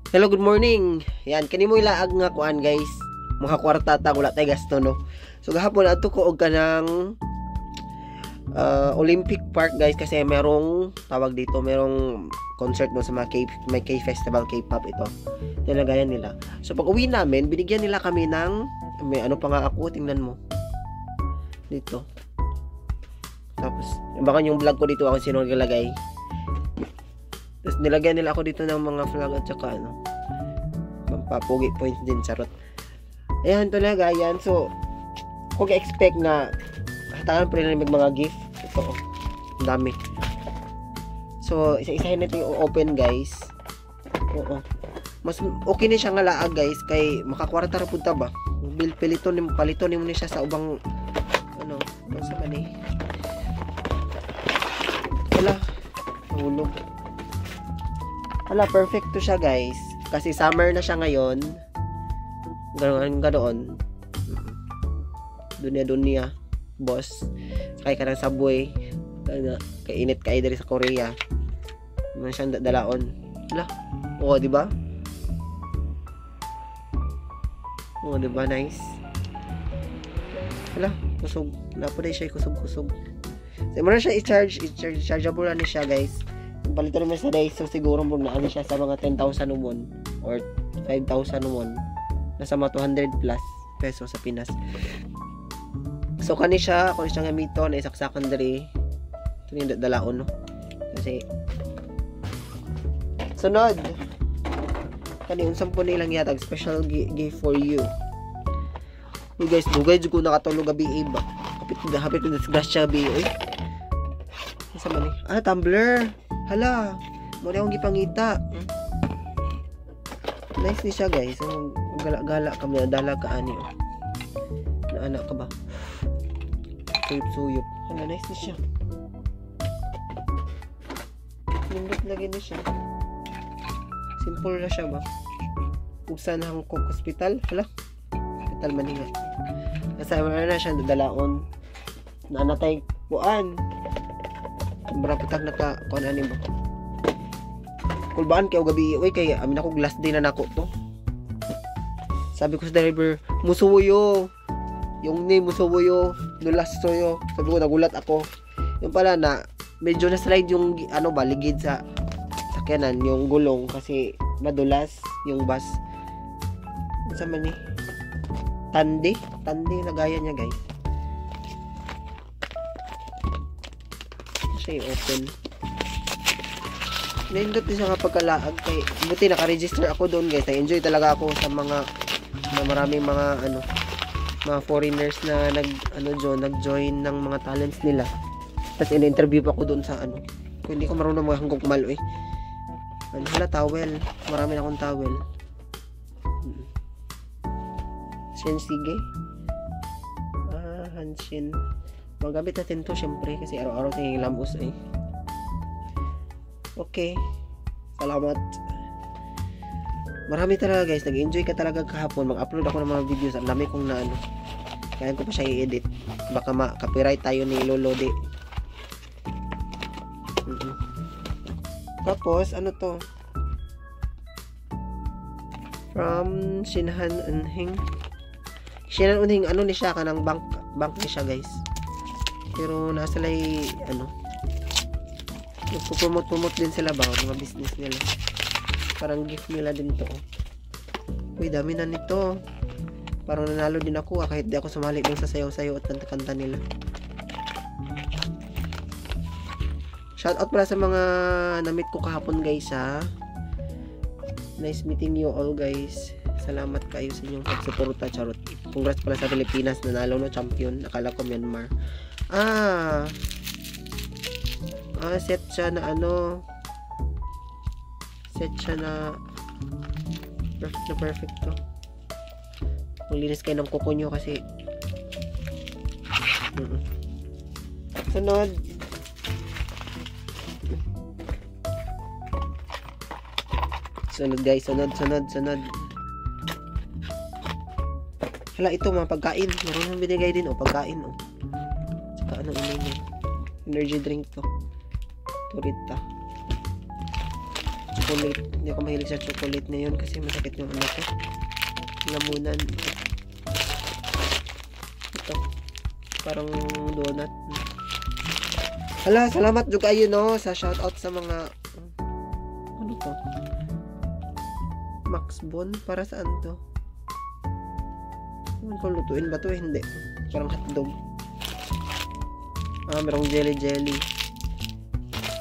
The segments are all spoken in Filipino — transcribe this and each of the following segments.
Hello, good morning. Yan, kani mo ilaag nga kuan guys. Mga kwarta ta wala tay gasto no. So gahapon adto ko og kanang Olympic Park guys kasi merong tawag dito, merong concert no sa mga may K-Festival K-pop ito. Nilagayan nila. So pag uwi namin, binigyan nila kami ng may ano pa nga ako, tingnan mo. Dito. Tapos, baka yung vlog ko dito ako sino nilagay. Tapos nilagyan nila ako dito ng mga flag at saka ano, papugi points din, charot. Ayan talaga, yan. So, kung expect na hatakan pa rin mga gift. Ito, oh, ang dami. So, isa-isahin natin yung open guys. Oo. Mas okay ni siya nga laag guys, kay makakwarta ra pud ta ba. Paliton mo ni siya sa ubang ano, sa mani. Wala, hulog. Wala, perfect to siya guys. Kasi summer na siya ngayon. Ganoon. Dunya, boss. Kaya ka ng subway. Kay init kay diri sa Korea. Man siyang dalaon. Wala. Oo, di ba? Oo, di ba? Nice. Wala, kusog. Napunay siya kusog-kusog. So, muna siya i-chargeable na siya guys. Palito naman sa days, so siguro mo na ano siya sa mga 10,000 won or 5,000 won. Nasa mga 200 plus peso sa Pinas. So kani siya gamiton na isaksakan diri. Ito yung dalaon no. Kasi sunod. Kani unsang po nilang yatag special gift for you. Hey guys, dugay jud ko nakatulog gabi ba. Hapit na disgrasya gabi eh. Sa man ni? Tumbler. Hala, mo na akong gipangita. Nice ni siya guys. Gala-gala ka mo, dalag ka ani. Naanak ka ba? Suyop-suyop. Hala, nice ni siya. Nindot lagi ni siya. Simple na siya ba? Ugsan Hancock Hospital. Hala, hospital Manila. Kasama na siya dalaon. Naanatay buan. Beraputag na ka kuan ani ba? Kulbaan kay gabi oy kay amin ako glass day na nako to. Sabi ko sa driver, musuyo. Yung name musuyo, dulas soyo. Sabi ko nagulat ako. Yung pala na medyo na slide yung ano ba ligid sa sakyanan, yung gulong kasi madulas yung bus. Sa man ni? Tandi lagayan niya guys. Siya open. Naindot din siya nga pagkalaag kay buti naka-register ako doon guys. Na-enjoy talaga ako sa mga maraming mga ano, mga foreigners na nag-join ng mga talents nila. Tapos in-interview pa ako doon sa ano. Kung hindi ko marunong mga hanggok malo eh. Ano hala, towel. Marami na akong towel. Sensige. Hanshin. Magamit natin to syempre kasi araw-araw tayong lamos eh. Okay. Salamat. Marami talaga guys. Nag-enjoy ka talaga kahapon. Mag-upload ako ng mga videos. Ang dami kong na ano. Kaya ko pa siya i-edit. Baka ma-copyright tayo ni Lolode. Tapos, ano to? From Shinhan Unhing. Shinhan Unhing, ano ni siya? Kanang bank ni siya guys. Pero nasa lay ano, nagpo-promote din sila ba mga business nila. Parang gift nila din to. Uy, dami na nito. Parang nanalo din ako kahit di ako sumali din sa sayaw-sayaw at kanta-kanta nila. Shoutout pala sa mga na-meet ko kahapon guys ha. Nice meeting you all guys. Salamat kayo sa inyong pagsuporta, charot. Congrats pala sa Pilipinas, nanalo no champion. Akala ko Myanmar. Set siya na ano. Set siya na perfect to. Maglinis kayo ng kuko nyo kasi sunod. Sunod guys, sunod. Hala, ito mga pagkain. Meron nang binigay din pagkain Saka ano energy drink to. Turita. chocolate. Hindi ako mahilig sa chocolate ngayon kasi masakit yung ano ko. Lamunan. Ito. Parang donut. Hala, salamat jud kayo no sa shoutout sa mga ano to? Max Bon para saan to? Ano kung lutuin ba to? Hindi. Parang hotdog. Merong jelly.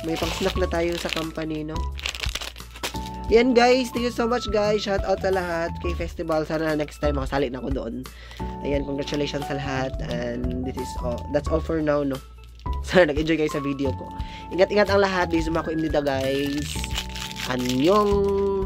May pang snack na tayo sa company, no? Yan guys, thank you so much guys. Shout out sa lahat kay festival. Sana next time makasali na ako doon. Ayan, congratulations sa lahat. And this is all. That's all for now, no? Sana nag-enjoy kayo sa video ko. Ingat-ingat ang lahat. Di sumako imnida guys. Annyeong!